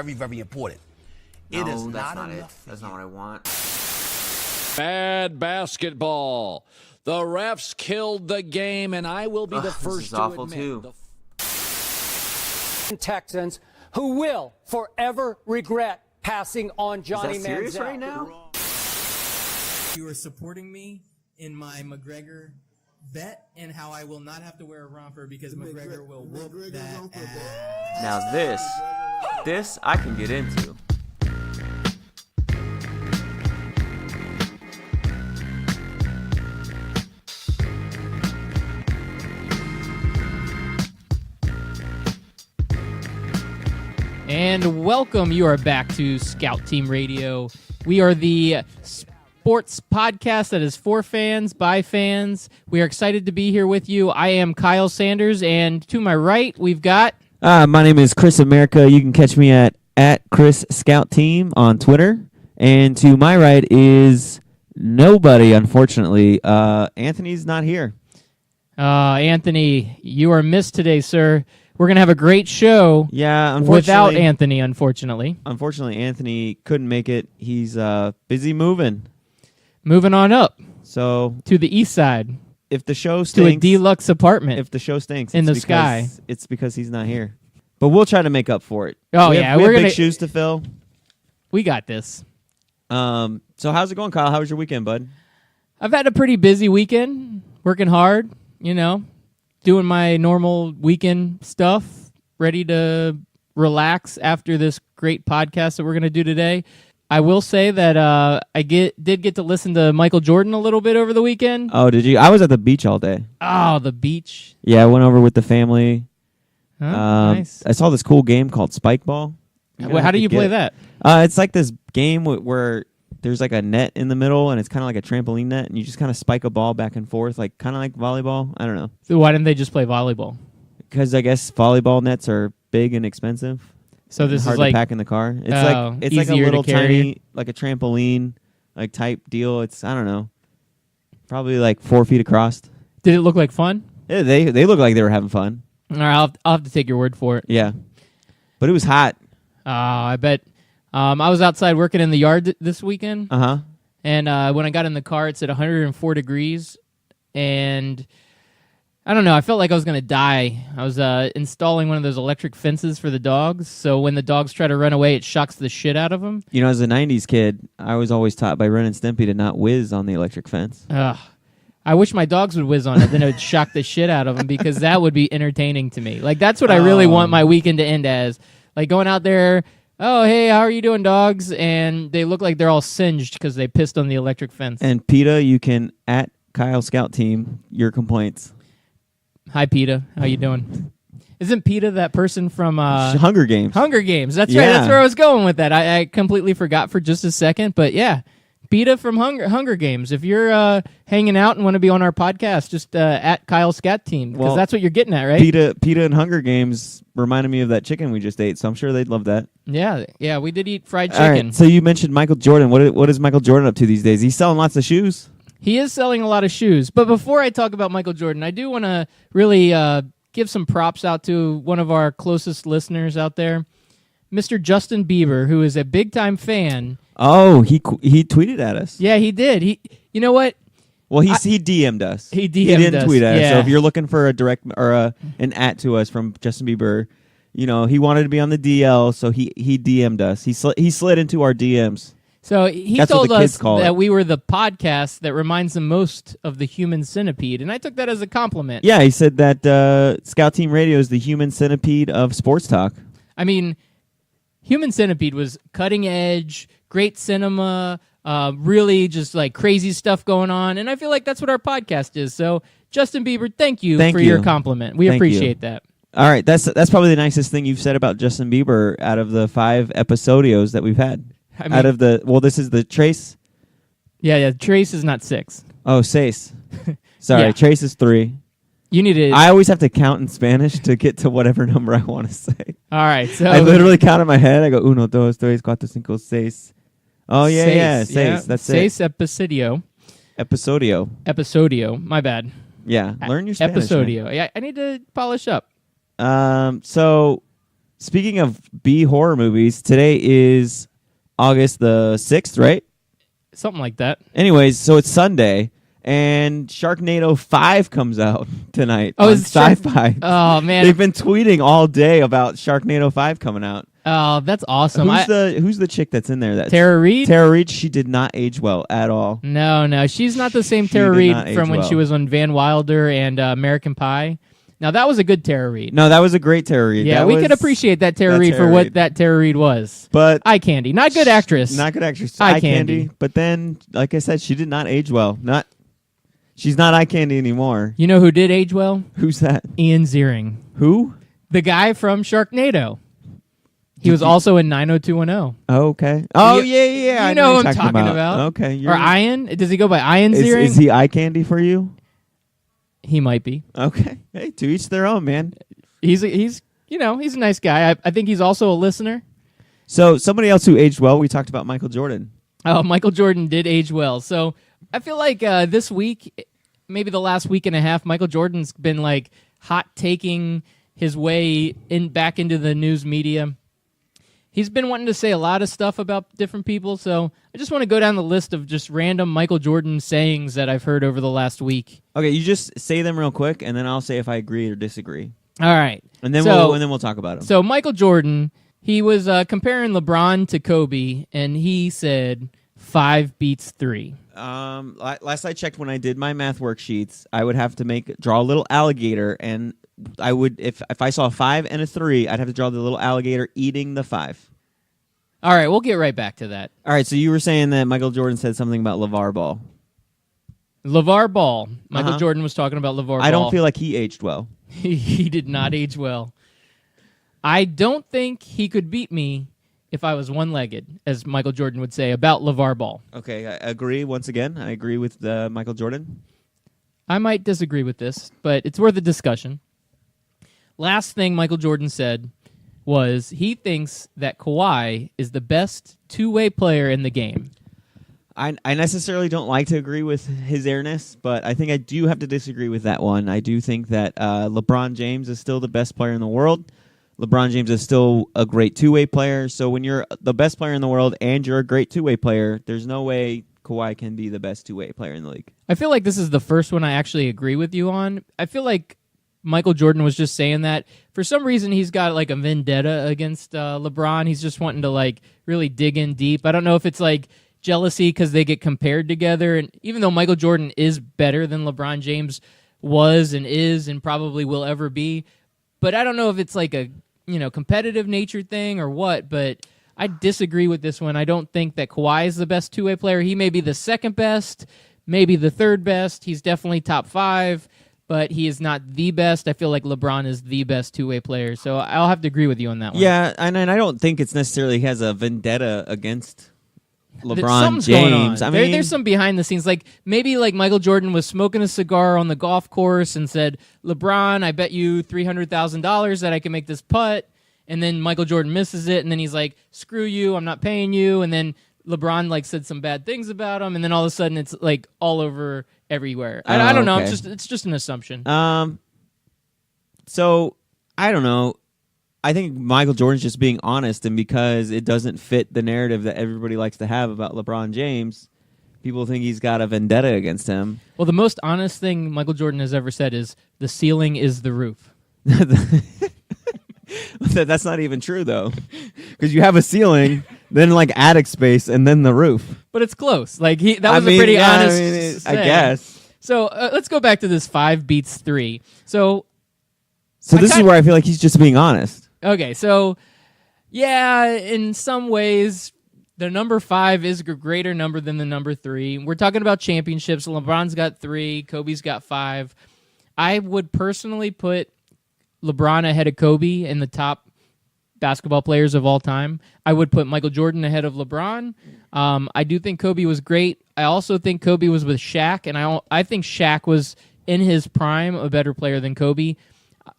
very, very important. No, It is that's not not it. enough. That's not what I want. Bad basketball. The refs killed the game, and I will be the first this is to awful admit. too. Texans who will forever regret passing on Johnny Is that serious Manziel. right now? You are supporting me in my McGregor bet and how I will not have to wear a romper because McGregor will whoop that ass. Now this I can get into. And welcome. You are back to Scout Team Radio. We are the sports podcast that is for fans, by fans. We are excited to be here with you. I am Kyle Sanders, and to my right, we've got... My name is Chris America. You can catch me at Chris Scout Team on Twitter. And to my right is nobody, unfortunately. Anthony's not here. Anthony, you are missed today, sir. We're going to have a great show without Anthony, unfortunately. Unfortunately, Anthony couldn't make it. He's busy moving. Moving on up. So to the east side. If the show stinks... To a deluxe apartment. If the show stinks... In the sky. It's because he's not here. But we'll try to make up for it. Oh, we yeah. We have big shoes to fill. We got this. So how's it going, Kyle? How was your weekend, bud? I've had a pretty busy weekend. Working hard, doing my normal weekend stuff, ready to relax after this great podcast that we're going to do today. I will say that I did get to listen to Michael Jordan a little bit over the weekend. Oh, did you? I was at the beach all day. Oh, the beach. Yeah, I went over with the family. Nice. I saw this cool game called Spike Ball. How do you play that? It's like this game where there's like a net in the middle, and it's kind of like a trampoline net, and you just kind of spike a ball back and forth, like kind of like volleyball. I don't know. So why didn't they just play volleyball? Because I guess volleyball nets are big and expensive. So this hard is like to pack in the car. It's like a little tiny, like a trampoline, like type deal. It's I don't know, probably like 4 feet across. Did it look like fun? Yeah, they look like they were having fun. All right, I'll have to take your word for it. Yeah, but it was hot. I bet. I was outside working in the yard this weekend. Uh-huh. And when I got in the car, it's at 104 degrees. And I don't know, I felt like I was going to die. I was installing one of those electric fences for the dogs. So when the dogs try to run away, it shocks the shit out of them. As a 90s kid, I was always taught by Ren and Stimpy to not whiz on the electric fence. I wish my dogs would whiz on it, then it would shock the shit out of them because that would be entertaining to me. Like, that's what I really want my weekend to end as. Like, going out there, oh, hey, how are you doing, dogs? And they look like they're all singed because they pissed on the electric fence. And PETA, you can, at Kyle Scout Team, your complaints. Hi, PETA. How you doing? Isn't PETA that person from... Hunger Games. Hunger Games. That's right. That's where I was going with that. I completely forgot for just a second, but yeah. PETA from Hunger Games. If you're hanging out and want to be on our podcast, just at Kyle Scat Team, because that's what you're getting at, right? PETA and Hunger Games reminded me of that chicken we just ate, so I'm sure they'd love that. Yeah, we did eat fried chicken. All right, so you mentioned Michael Jordan. What is Michael Jordan up to these days? He's selling lots of shoes. He is selling a lot of shoes. But before I talk about Michael Jordan, I do want to really give some props out to one of our closest listeners out there, Mr. Justin Bieber, who is a big-time fan. Oh, he tweeted at us. Yeah, he did. You know what? Well, he DM'd us. He didn't tweet at us. So Yeah. if you're looking for a direct or an at to us from Justin Bieber, he wanted to be on the DL, so he DM'd us. He slid into our DMs. So he That's told what the kids us call that it. we were the podcast that reminds him most of the human centipede, and I took that as a compliment. Yeah, he said that Scout Team Radio is the human centipede of sports talk. I mean, Human Centipede was cutting edge, great cinema, really just like crazy stuff going on, and I feel like that's what our podcast is. So, Justin Bieber, thank you for your compliment. We appreciate that. All right, that's probably the nicest thing you've said about Justin Bieber out of the 5 episodios that we've had. I mean, this is the Trace. Yeah, Trace is not 6. Oh, 6. Sorry, Yeah. Trace is 3. You need to. I always have to count in Spanish to get to whatever number I want to say. All right, so I literally count in my head. I go 1, 2, 3, 4, 5, 6. Oh yeah, 6. That's Seis it. episodio. Episodio. My bad. Yeah, learn your Spanish. Episodio. Yeah, I need to polish up. So Speaking of B horror movies, today is August the 6th, right? Something like that. Anyways, so it's Sunday, and Sharknado 5 comes out tonight on is Shark- Sci-Fi. Oh, man. They've been tweeting all day about Sharknado 5 coming out. Oh, that's awesome. Who's the chick that's in there? That's Tara Reid? Tara Reid, she did not age well at all. No. She's not the same She Tara did Reid not age from when well. she was on Van Wilder and American Pie. Now, that was a good Tara Reid. No, that was a great Tara Reid. Yeah, That we was- could appreciate that Tara that Reid Tara for what Reid. that Tara Reid was. But Eye candy. Not good actress. Not good actress. Eye Eye candy. candy. But then, like I said, she did not age well. She's not eye candy anymore. You know who did age well? Who's that? Ian Ziering. Who? The guy from Sharknado. He was also in 90210. Oh, okay. Oh, You- yeah. I You know what who I'm you're talking about. Okay. Or Ian? Does he go by Ian Ziering? Is he eye candy for you? He might be. Okay. Hey, to each their own, man. He's a nice guy. I think he's also a listener. So somebody else who aged well, we talked about Michael Jordan. Oh, Michael Jordan did age well. So I feel like this week, maybe the last week and a half, Michael Jordan's been like hot taking his way back into the news media. He's been wanting to say a lot of stuff about different people, so I just want to go down the list of just random Michael Jordan sayings that I've heard over the last week. Okay, you just say them real quick, and then I'll say if I agree or disagree, All right. and then So- we'll talk about them. So Michael Jordan, he was comparing LeBron to Kobe, and he said 5 beats 3. Last I checked, when I did my math worksheets, I would have to draw a little alligator, and I would if I saw a 5 and a 3, I'd have to draw the little alligator eating the 5. All right, we'll get right back to that. All right, so you were saying that Michael Jordan said something about LeVar Ball. LeVar Ball. Michael Uh-huh. Jordan was talking about LeVar Ball. I don't feel like he aged well. He did not age well. I don't think he could beat me if I was one-legged, as Michael Jordan would say about LeVar Ball. Okay, I agree once again. I agree with Michael Jordan. I might disagree with this, but it's worth a discussion. Last thing Michael Jordan said was he thinks that Kawhi is the best two-way player in the game. I necessarily don't like to agree with his airness, but I think I do have to disagree with that one. I do think that LeBron James is still the best player in the world. LeBron James is still a great two-way player. So when you're the best player in the world and you're a great two-way player, there's no way Kawhi can be the best two-way player in the league. I feel like this is the first one I actually agree with you on. I feel like Michael Jordan was just saying that. For some reason, he's got like a vendetta against LeBron. He's just wanting to like really dig in deep. I don't know if it's like jealousy because they get compared together. And even though Michael Jordan is better than LeBron James was and is and probably will ever be, but I don't know if it's like a competitive nature thing or what. But I disagree with this one. I don't think that Kawhi is the best two-way player. He may be the second best, maybe the third best. He's definitely top 5. But he is not the best. I feel like LeBron is the best two-way player. So I'll have to agree with you on that one. Yeah, and I don't think it's necessarily he has a vendetta against LeBron Something's going on. James. I mean, There's some behind the scenes. Like maybe like Michael Jordan was smoking a cigar on the golf course and said, LeBron, I bet you $300,000 that I can make this putt. And then Michael Jordan misses it. And then he's like, screw you, I'm not paying you. And then LeBron like said some bad things about him. And then all of a sudden it's like all over everywhere. I don't know. Okay. It's just an assumption. So I don't know. I think Michael Jordan's just being honest, and because it doesn't fit the narrative that everybody likes to have about LeBron James, people think he's got a vendetta against him. Well, the most honest thing Michael Jordan has ever said is the ceiling is the roof. That's not even true, though, because you have a ceiling, then like attic space, and then the roof. But it's close. Like that was a pretty honest. I saying. guess. So let's go back to this 5 beats 3. So This is where I feel like he's just being honest. okay, so yeah, in some ways, the number 5 is a greater number than the number 3. We're talking about championships. LeBron's got 3. Kobe's got 5. I would personally put LeBron ahead of Kobe in the top basketball players of all time. I would put Michael Jordan ahead of LeBron. I do think Kobe was great. I also think Kobe was with Shaq, and I think Shaq was in his prime a better player than Kobe.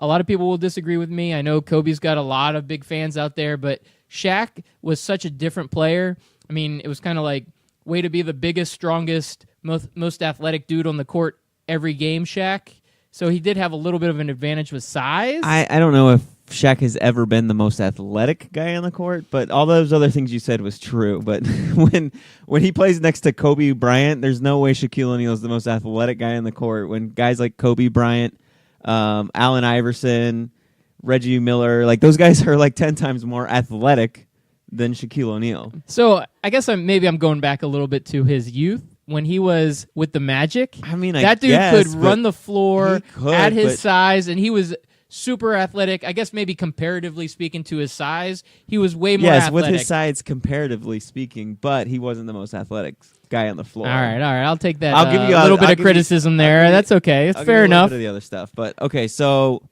A lot of people will disagree with me. I know Kobe's got a lot of big fans out there, but Shaq was such a different player. I mean, it was kind of like way to be the biggest, strongest, most athletic dude on the court every game, Shaq. So he did have a little bit of an advantage with size. I don't know if Shaq has ever been the most athletic guy on the court, but all those other things you said was true. But when he plays next to Kobe Bryant, there's no way Shaquille O'Neal is the most athletic guy on the court. When guys like Kobe Bryant, Allen Iverson, Reggie Miller, like those guys are like 10 times more athletic than Shaquille O'Neal. So I guess I'm going back a little bit to his youth when he was with the Magic. I mean, that dude could run the floor at his but size, and he was super athletic. I guess maybe comparatively speaking to his size, he was way more athletic. Yes, with his size, comparatively speaking, but he wasn't the most athletic guy on the floor. All right. I'll take that. I'll give you a little bit of give criticism there. That's okay. It's I'll fair give you a little enough. bit of the other stuff, but okay. So,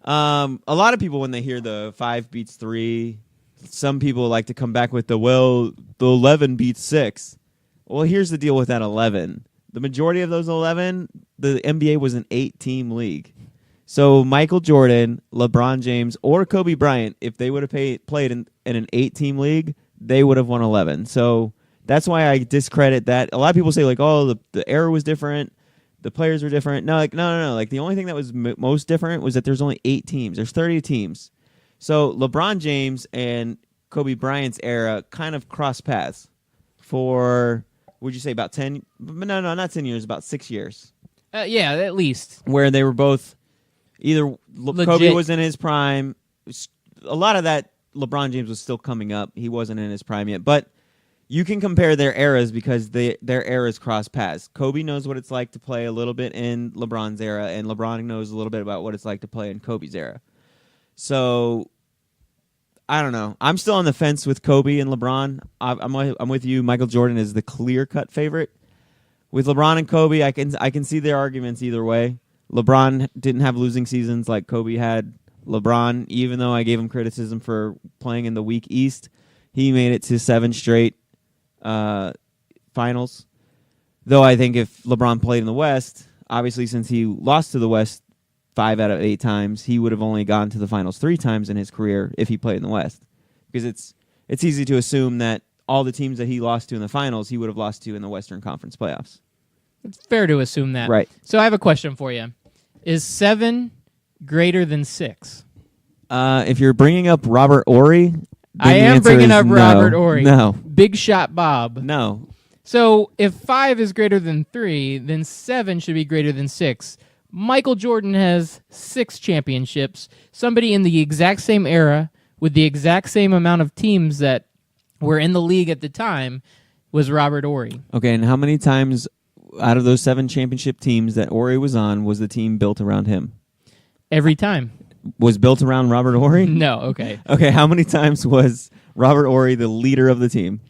a lot of people when they hear the 5 beats 3, some people like to come back with the 11 beats 6. Well, here's the deal with that 11. The majority of those 11, the NBA was an 8-team league. So Michael Jordan, LeBron James, or Kobe Bryant, if they would have played in an 8-team league, they would have won 11. So that's why I discredit that. A lot of people say, like, oh, the era was different, the players were different. No. Like, the only thing that was most different was that there's only 8 teams. There's 30 teams. So LeBron James and Kobe Bryant's era kind of cross paths for, would you say, about 10? No, not 10 years, about 6 years. Yeah, at least. Where they were both either Legit. Kobe was in his prime. A lot of that, LeBron James was still coming up. He wasn't in his prime yet. But you can compare their eras because their eras cross paths. Kobe knows what it's like to play a little bit in LeBron's era, and LeBron knows a little bit about what it's like to play in Kobe's era. So, I don't know. I'm still on the fence with Kobe and LeBron. I'm with you. Michael Jordan is the clear-cut favorite. With LeBron and Kobe, I can see their arguments either way. LeBron didn't have losing seasons like Kobe had. LeBron, even though I gave him criticism for playing in the weak East, he made it to 7 straight finals. Though I think if LeBron played in the West, obviously since he lost to the West 5 out of 8 times, he would have only gone to the finals 3 times in his career if he played in the West. Because it's easy to assume that all the teams that he lost to in the finals, he would have lost to in the Western Conference playoffs. It's fair to assume that. Right. So I have a question for you. Is 7 greater than 6? If you're bringing up Robert Ory, I the am answer bringing is up no. Robert Ory. No. Big Shot Bob. No. So if 5 is greater than 3, then 7 should be greater than 6. Michael Jordan has 6 championships. Somebody in the exact same era with the exact same amount of teams that were in the league at the time was Robert Ory. Okay, and how many times out of those 7 championship teams that Ory was on was the team built around him? Every time. Was built around Robert Ory? No, okay. Okay, how many times was Robert Ory the leader of the team?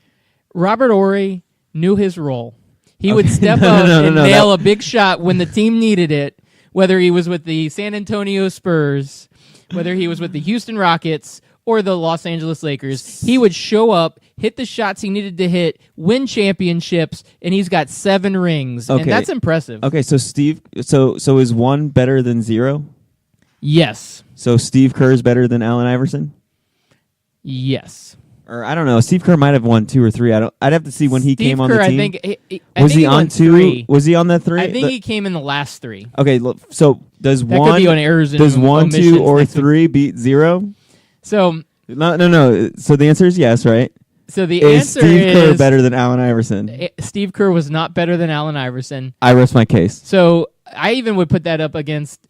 Robert Ory knew his role. He would step No, up no, and no, nail a big shot when the team needed it, whether he was with the San Antonio Spurs, whether he was with the Houston Rockets, or the Los Angeles Lakers. He would show up, hit the shots he needed to hit, win championships, and he's got 7 rings. Okay. And that's impressive. Okay, so Steve, so is 1 better than 0? Yes. So Steve Kerr is better than Allen Iverson? Yes. Or I don't know. Steve Kerr might have won 2 or 3. I'd have to see when he Steve came on Kerr, the team. I think Was he on won 2? 3. Was he on that 3? I think he came in the last 3. Okay, look, so does That 1 could be on errors and does 1, 2, omissions or next week. 3 beat 0? So No. So the answer is yes, right? the Is answer Steve Kerr is better than Allen Iverson? Steve Kerr was not better than Allen Iverson. I rest my case. So I even would put that up against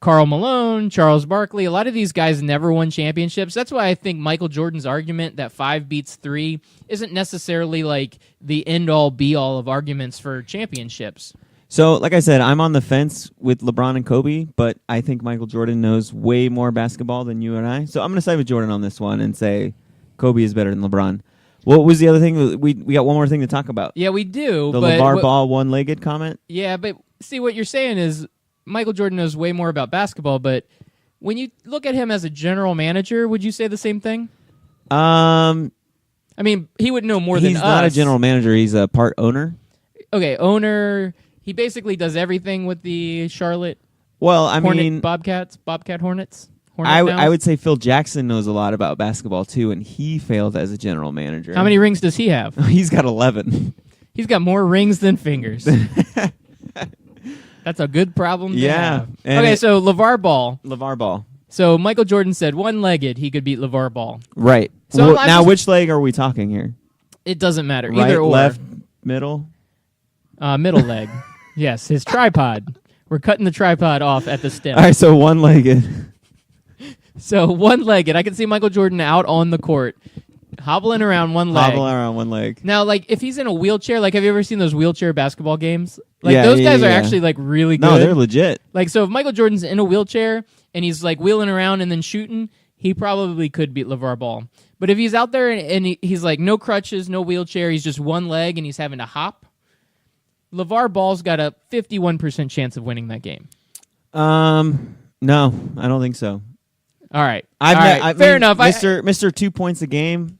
Karl Malone, Charles Barkley. A lot of these guys never won championships. That's why I think Michael Jordan's argument that 5 beats 3 isn't necessarily like the end-all, be-all of arguments for championships. So, like I said, I'm on the fence with LeBron and Kobe, but I think Michael Jordan knows way more basketball than you and I. So I'm going to side with Jordan on this one and say Kobe is better than LeBron. What was the other thing? We got one more thing to talk about. Yeah, we do. The but LeVar Ball one-legged comment? Yeah, but see, what you're saying is Michael Jordan knows way more about basketball, but when you look at him as a general manager, would you say the same thing? I mean, he would know more than us. He's not a general manager. He's a part owner. Okay, owner. He basically does everything with the Charlotte Well, I mean, Bobcat Hornets. I would say Phil Jackson knows a lot about basketball, too, and he failed as a general manager. How many rings does he have? He's got 11. He's got more rings than fingers. That's a good problem to have. And Okay, so LeVar Ball. LeVar Ball. So Michael Jordan said one-legged he could beat LeVar Ball. Right. So Well, I'm now, just- which leg are we talking here? It doesn't matter. Right, Either or. left, middle? Middle leg. Yes, his tripod. We're cutting the tripod off at the stem. All right, so one-legged. So one-legged. I can see Michael Jordan out on the court, hobbling around one leg. Hobbling around one leg. Now, like, if he's in a wheelchair, like, have you ever seen those wheelchair basketball games? Like, Yeah, those yeah, guys are yeah. actually, like, really good. No, they're legit. Like, so if Michael Jordan's in a wheelchair and he's, like, wheeling around and then shooting, he probably could beat LeVar Ball. But if he's out there and he's, like, no crutches, no wheelchair, he's just one leg and he's having to hop, LeVar Ball's got a 51% chance of winning that game. No, I don't think so. All right. Fair enough. Mr. 2 points a game.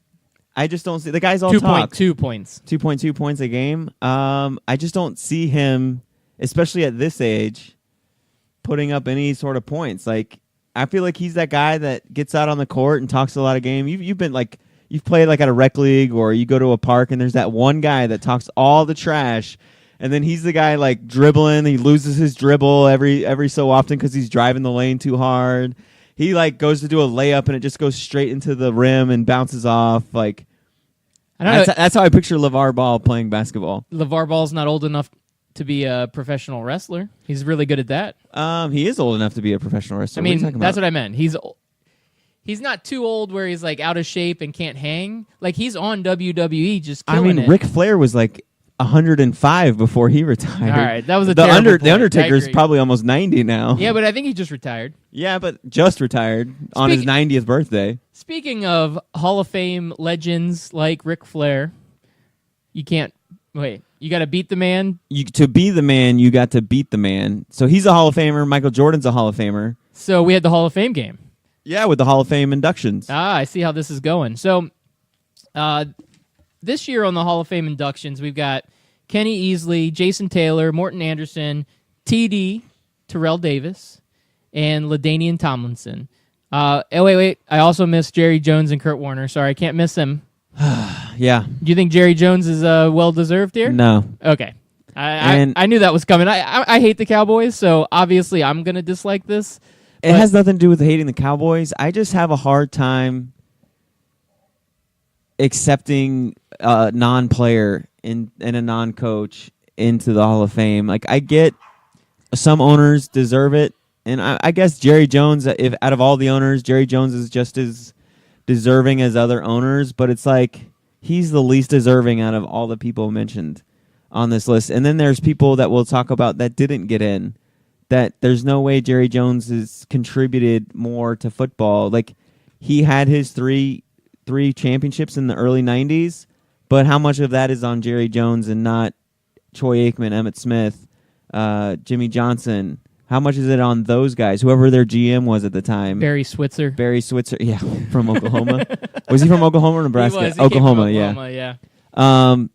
I just don't see the guy's all talk. 2.2 points. 2.2 points a game. I just don't see him, especially at this age, putting up any sort of points. Like, I feel like he's that guy that gets out on the court and talks a lot of game. You've been like, you've played like at a rec league or you go to a park and there's that one guy that talks all the trash. And then he's the guy like dribbling. He loses his dribble every so often because he's driving the lane too hard. He like goes to do a layup and it just goes straight into the rim and bounces off. Like, I don't know. that's how I picture LeVar Ball playing basketball. LeVar Ball's not old enough to be a professional wrestler. He's really good at that. He is old enough to be a professional wrestler. I mean, that's what I meant. He's not too old where he's like out of shape and can't hang. Like, he's on WWE just killing it. Ric Flair was like 105 before he retired. All right, that was a the terrible point. The Undertaker's I agree. probably almost 90 now. Yeah, but I think he just retired. Yeah, but just retired on his 90th birthday. Speaking of Hall of Fame legends like Ric Flair, you can't wait. You got to beat the man. To be the man, you got to beat the man. So he's a Hall of Famer. Michael Jordan's a Hall of Famer. So we had the Hall of Fame game. Yeah, with the Hall of Fame inductions. I see how this is going. So this year on the Hall of Fame inductions, we've got Kenny Easley, Jason Taylor, Morton Anderson, TD, Terrell Davis, and LaDainian Tomlinson. Wait. I also missed Jerry Jones and Kurt Warner. Sorry, I can't miss them. Yeah. Do you think Jerry Jones is well-deserved here? No. Okay. I knew that was coming. I hate the Cowboys, so obviously I'm going to dislike this. It has nothing to do with hating the Cowboys. I just have a hard time accepting a non-player and a non-coach into the Hall of Fame. Like, I get some owners deserve it, and I guess Jerry Jones, if out of all the owners, Jerry Jones is just as deserving as other owners, but it's like he's the least deserving out of all the people mentioned on this list. And then there's people that we'll talk about that didn't get in, that there's no way Jerry Jones has contributed more to football. Like, he had his three championships in the early 90s, but how much of that is on Jerry Jones and not Troy Aikman, Emmitt Smith, Jimmy Johnson? How much is it on those guys, whoever their GM was at the time? Barry Switzer. Yeah, from Oklahoma. Was he from Oklahoma or Nebraska? He was. He Oklahoma, came from Oklahoma, yeah.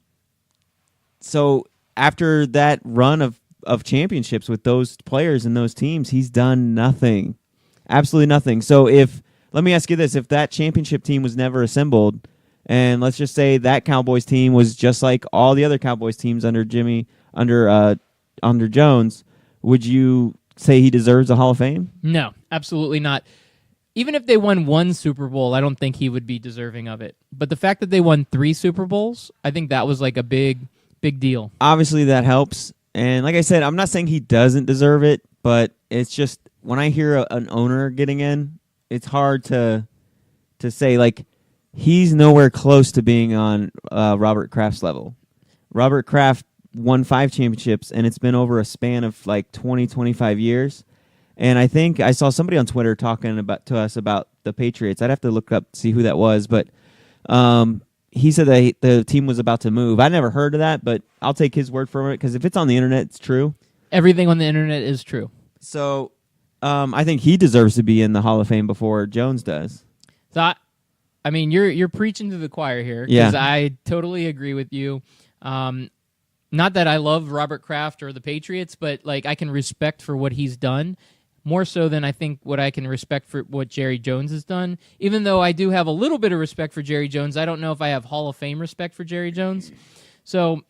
So after that run of championships with those players and those teams, he's done nothing. Absolutely nothing. So let me ask you this, if that championship team was never assembled, and let's just say that Cowboys team was just like all the other Cowboys teams under Jones, would you say he deserves a Hall of Fame? No, absolutely not. Even if they won one Super Bowl, I don't think he would be deserving of it. But the fact that they won 3 Super Bowls, I think that was like a big deal. Obviously, that helps. And like I said, I'm not saying he doesn't deserve it, but it's just when I hear an owner getting in, it's hard to say, like, he's nowhere close to being on Robert Kraft's level. Robert Kraft won 5 championships, and it's been over a span of like 20, 25 years. And I think I saw somebody on Twitter talking to us about the Patriots. I'd have to look up, see who that was, but he said that the team was about to move. I never heard of that, but I'll take his word for it, because if it's on the internet, it's true. Everything on the internet is true. So I think he deserves to be in the Hall of Fame before Jones does. So, I mean, you're preaching to the choir here, because I totally agree with you. Not that I love Robert Kraft or the Patriots, but like I can respect for what he's done more so than I think what I can respect for what Jerry Jones has done. Even though I do have a little bit of respect for Jerry Jones, I don't know if I have Hall of Fame respect for Jerry Jones. So,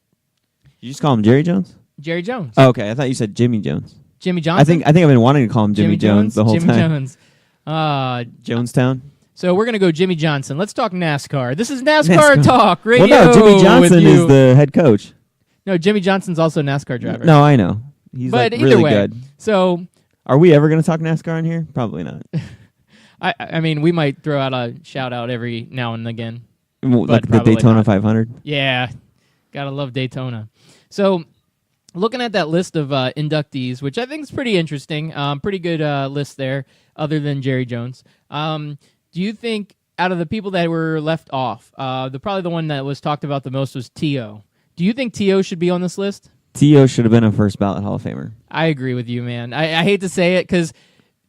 you just call him Jerry Jones? Jerry Jones. Oh, okay, I thought you said Jimmy Jones. Jimmy Johnson? I think I've been wanting to call him Jimmy Jones the whole Jimmy time. Jones. Jonestown. So we're going to go Jimmy Johnson. Let's talk NASCAR. This is NASCAR Talk Radio. Well, no, Jimmy Johnson with is you. the head coach. No, Jimmy Johnson's also a NASCAR driver. No, I know. He's but like either really way, good. So Are we ever going to talk NASCAR in here? Probably not. I mean, we might throw out a shout out every now and again. Like the probably Daytona not. 500. Yeah, gotta love Daytona. So, looking at that list of inductees, which I think is pretty interesting, pretty good list there, other than Jerry Jones. Do you think out of the people that were left off, probably the one that was talked about the most was T.O. Do you think T.O. should be on this list? T.O. should have been a first ballot Hall of Famer. I agree with you, man. I hate to say it because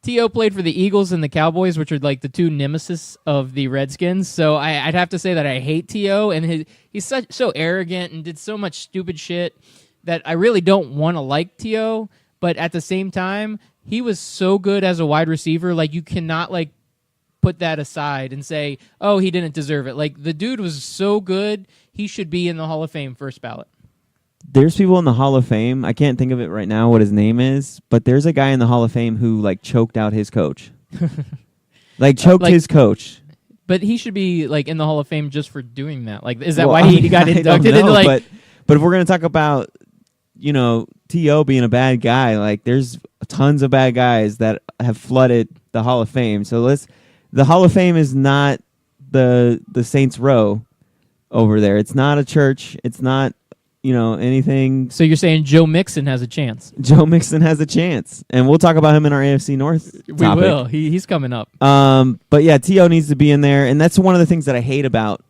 T.O. played for the Eagles and the Cowboys, which are like the two nemesis of the Redskins. So I'd have to say that I hate T.O. and he's so arrogant and did so much stupid shit that I really don't want to like T.O. But at the same time, he was so good as a wide receiver. Like, you cannot like put that aside and say, oh, he didn't deserve it. Like, the dude was so good, he should be in the Hall of Fame first ballot. There's people in the Hall of Fame. I can't think of it right now what his name is, but there's a guy in the Hall of Fame who like choked out his coach. Choked his coach. But he should be like in the Hall of Fame just for doing that. Like, is that Well, why he got I don't inducted into know, like? but if we're gonna talk about T.O. being a bad guy, like there's tons of bad guys that have flooded the Hall of Fame. So the Hall of Fame is not the Saints Row over there. It's not a church. It's not anything. So you're saying Joe Mixon has a chance? Joe Mixon has a chance, and we'll talk about him in our AFC North topic. We will. He's coming up. But yeah, T.O. needs to be in there, and that's one of the things that I hate about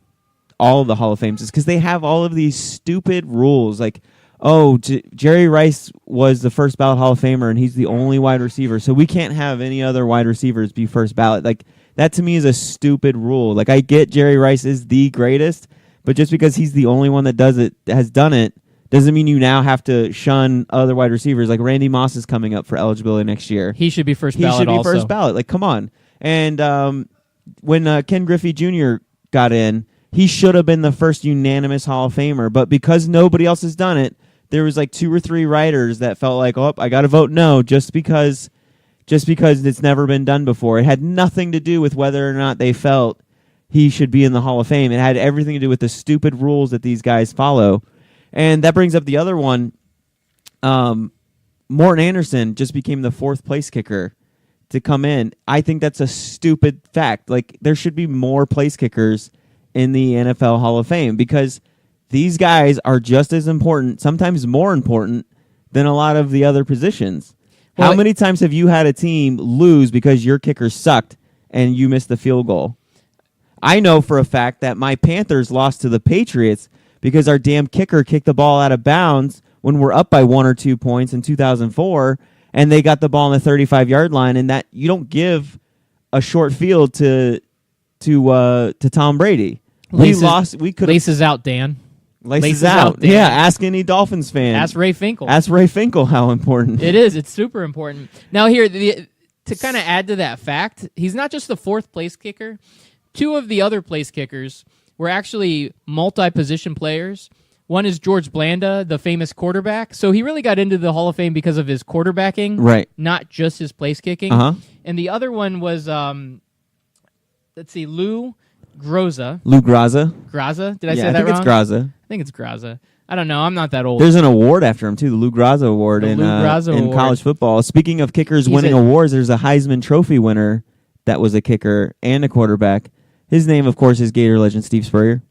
all of the Hall of Fames is because they have all of these stupid rules, like, oh, Jerry Rice was the first ballot Hall of Famer, and he's the only wide receiver, so we can't have any other wide receivers be first ballot. Like, that to me is a stupid rule. Like, I get Jerry Rice is the greatest, but just because he's the only one that has done it, doesn't mean you now have to shun other wide receivers. Like Randy Moss is coming up for eligibility next year. He should be first ballot. He should be also. first ballot. Like, come on. And when Ken Griffey Jr. got in, he should have been the first unanimous Hall of Famer. But because nobody else has done it, there was like 2 or 3 writers that felt like, oh, I got to vote no just because it's never been done before. It had nothing to do with whether or not they felt he should be in the Hall of Fame. It had everything to do with the stupid rules that these guys follow. And that brings up the other one. Morton Anderson just became the 4th place kicker to come in. I think that's a stupid fact. Like, there should be more place kickers in the NFL Hall of Fame because these guys are just as important, sometimes more important, than a lot of the other positions. Well, how many times have you had a team lose because your kicker sucked and you missed the field goal? I know for a fact that my Panthers lost to the Patriots because our damn kicker kicked the ball out of bounds when we're up by 1 or 2 points in 2004, and they got the ball on the 35-yard line, and that you don't give a short field to Tom Brady. We lost. We could laces out, Dan. Laces out. Dan. Yeah, ask any Dolphins fan. Ask Ray Finkel. Ask Ray Finkel how important. It is. It's super important. Now here, to kind of add to that fact, he's not just the 4th place kicker. 2 of the other place kickers were actually multi-position players. One is George Blanda, the famous quarterback. So he really got into the Hall of Fame because of his quarterbacking, right? Not just his place kicking. Uh-huh. And the other one was, Lou Groza. Lou Graza. Graza? Did I say I that think wrong? it's Graza. I think it's Graza. I don't know. I'm not that old. There's an award after him, too, the Lou Graza Award in Award. college football. Speaking of kickers winning awards, there's a Heisman Trophy winner that was a kicker and a quarterback. His name, of course, is Gator legend Steve Spurrier.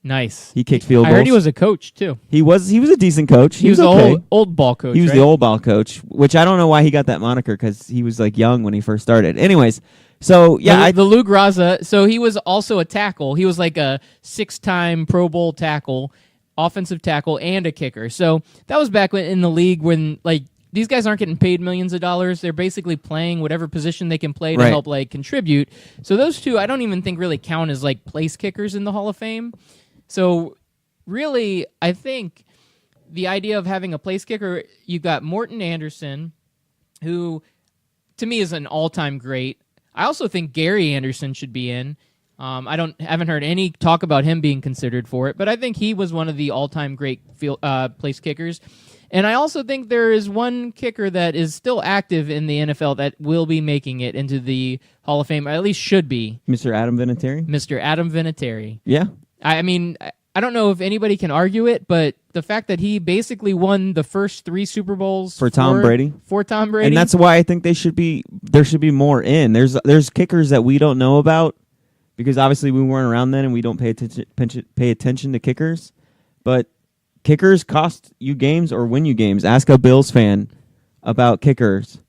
Nice. He kicked field goals. I heard he was a coach, too. He was a decent coach. He was okay. the old ball coach, He was right? the old ball coach, which I don't know why he got that moniker because he was like young when he first started. Anyways, so yeah. The Lou Graza, so he was also a tackle. He was like a 6-time Pro Bowl tackle, offensive tackle, and a kicker. So that was back in the league when like these guys aren't getting paid millions of dollars. They're basically playing whatever position they can play to help like contribute. So those 2 I don't even think really count as like place kickers in the Hall of Fame. So really, I think the idea of having a place kicker, you got Morton Anderson, who to me is an all-time great. I also think Gary Anderson should be in. Haven't heard any talk about him being considered for it, but I think he was one of the all-time great place kickers. And I also think there is one kicker that is still active in the NFL that will be making it into the Hall of Fame, or at least should be, Mr. Adam Vinatieri? Mr. Adam Vinatieri. Yeah. I mean, I don't know if anybody can argue it, but the fact that he basically won the first 3 Super Bowls For Tom Brady. For Tom Brady. And that's why I think there should be more in. There's kickers that we don't know about because obviously we weren't around then and we don't pay attention to kickers. But kickers cost you games or win you games. Ask a Bills fan about kickers.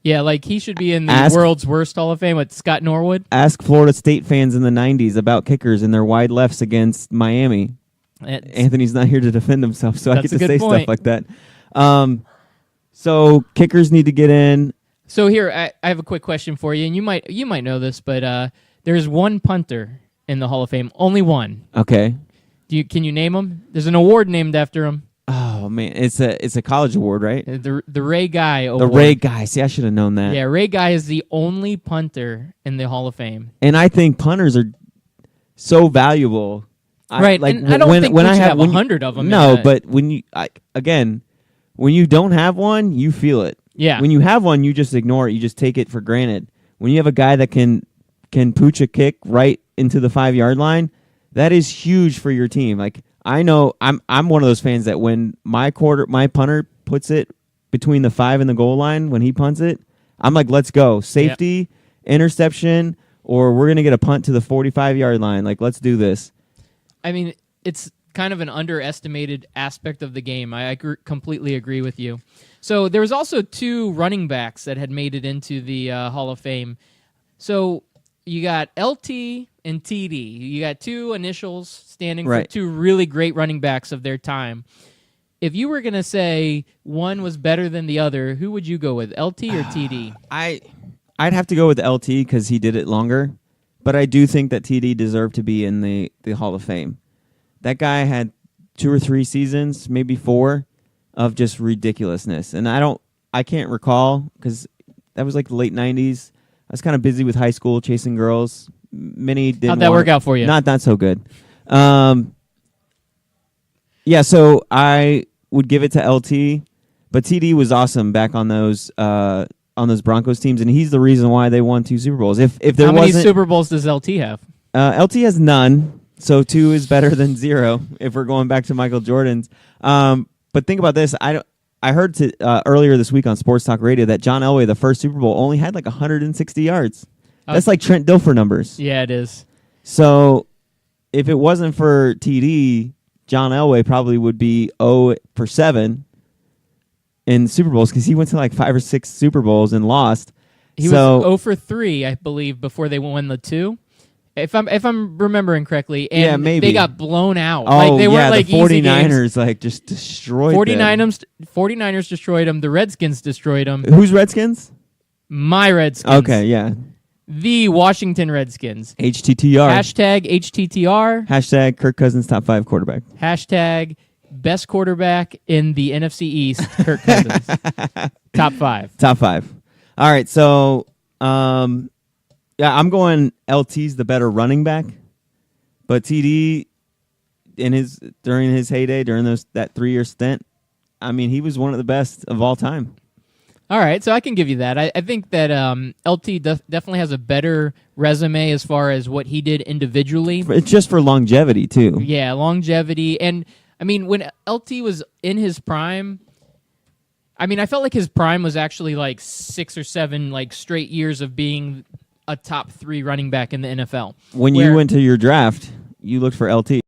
Yeah, like he should be in the world's worst Hall of Fame with Scott Norwood. Ask Florida State fans in the 90s about kickers and their wide lefts against Miami. Anthony's not here to defend himself, so I get to say stuff like that. So kickers need to get in. So here, I have a quick question for you, and you might know this, but there's one punter in the Hall of Fame, only one. Okay. Can you name him? There's an award named after him. Oh man, it's a college award, right? The Ray Guy Award. The Ray Guy. See, I should have known that. Yeah, Ray Guy is the only punter in the Hall of Fame. And I think punters are so valuable. Right, and I don't think we should have 100 of them. No, but when you when you don't have one, you feel it. Yeah. When you have one, you just ignore it. You just take it for granted. When you have a guy that can pooch a kick right into the 5-yard line, that is huge for your team. Like I know I'm one of those fans that when my punter puts it between the 5 and the goal line when he punts it, I'm like, let's go. Safety, interception, or we're going to get a punt to the 45-yard line. Like, let's do this. I mean, it's kind of an underestimated aspect of the game. I completely agree with you. So there was also 2 running backs that had made it into the Hall of Fame. So you got LT and TD. You got 2 initials standing for 2 really great running backs of their time. If you were going to say one was better than the other, who would you go with, LT or TD? I'd have to go with LT because he did it longer, but I do think that TD deserved to be in the Hall of Fame. That guy had 2 or 3 seasons, maybe 4, of just ridiculousness. And I can't recall because that was like the late 90s. I was kind of busy with high school, chasing girls. Many didn't. How'd that work out for you? Not so good. Yeah, so I would give it to LT, but TD was awesome back on those Broncos teams, and he's the reason why they won 2 Super Bowls. If there How many wasn't, Super Bowls does LT have? LT has none, so 2 is better than 0 if we're going back to Michael Jordan's. But think about this. I heard earlier this week on Sports Talk Radio that John Elway, the first Super Bowl, only had like 160 yards. That's like Trent Dilfer numbers. Yeah, it is. So if it wasn't for TD, John Elway probably would be 0 for 7 in Super Bowls because he went to like 5 or 6 Super Bowls and lost. He was 0 for 3, I believe, before they won the 2. If I'm remembering correctly, and yeah, maybe. They got blown out. Oh, like, they weren't like the 49ers easy games. Like just destroyed them. 49ers destroyed them. The Redskins destroyed them. Who's Redskins? My Redskins. Okay, yeah. The Washington Redskins. HTTR. Hashtag HTTR. Hashtag Kirk Cousins top 5 quarterback. Hashtag best quarterback in the NFC East, Kirk Cousins. Top 5. Top 5. All right, so yeah, I'm going LT's the better running back, but TD during his heyday, during that 3-year stint, I mean, he was one of the best of all time. All right, so I can give you that. I think that LT definitely has a better resume as far as what he did individually. It's just for longevity, too. Yeah, longevity. And, I mean, when LT was in his prime, I mean, I felt like his prime was actually like 6 or 7 like straight years of being a top 3 running back in the NFL. When you went to your draft, you looked for LT.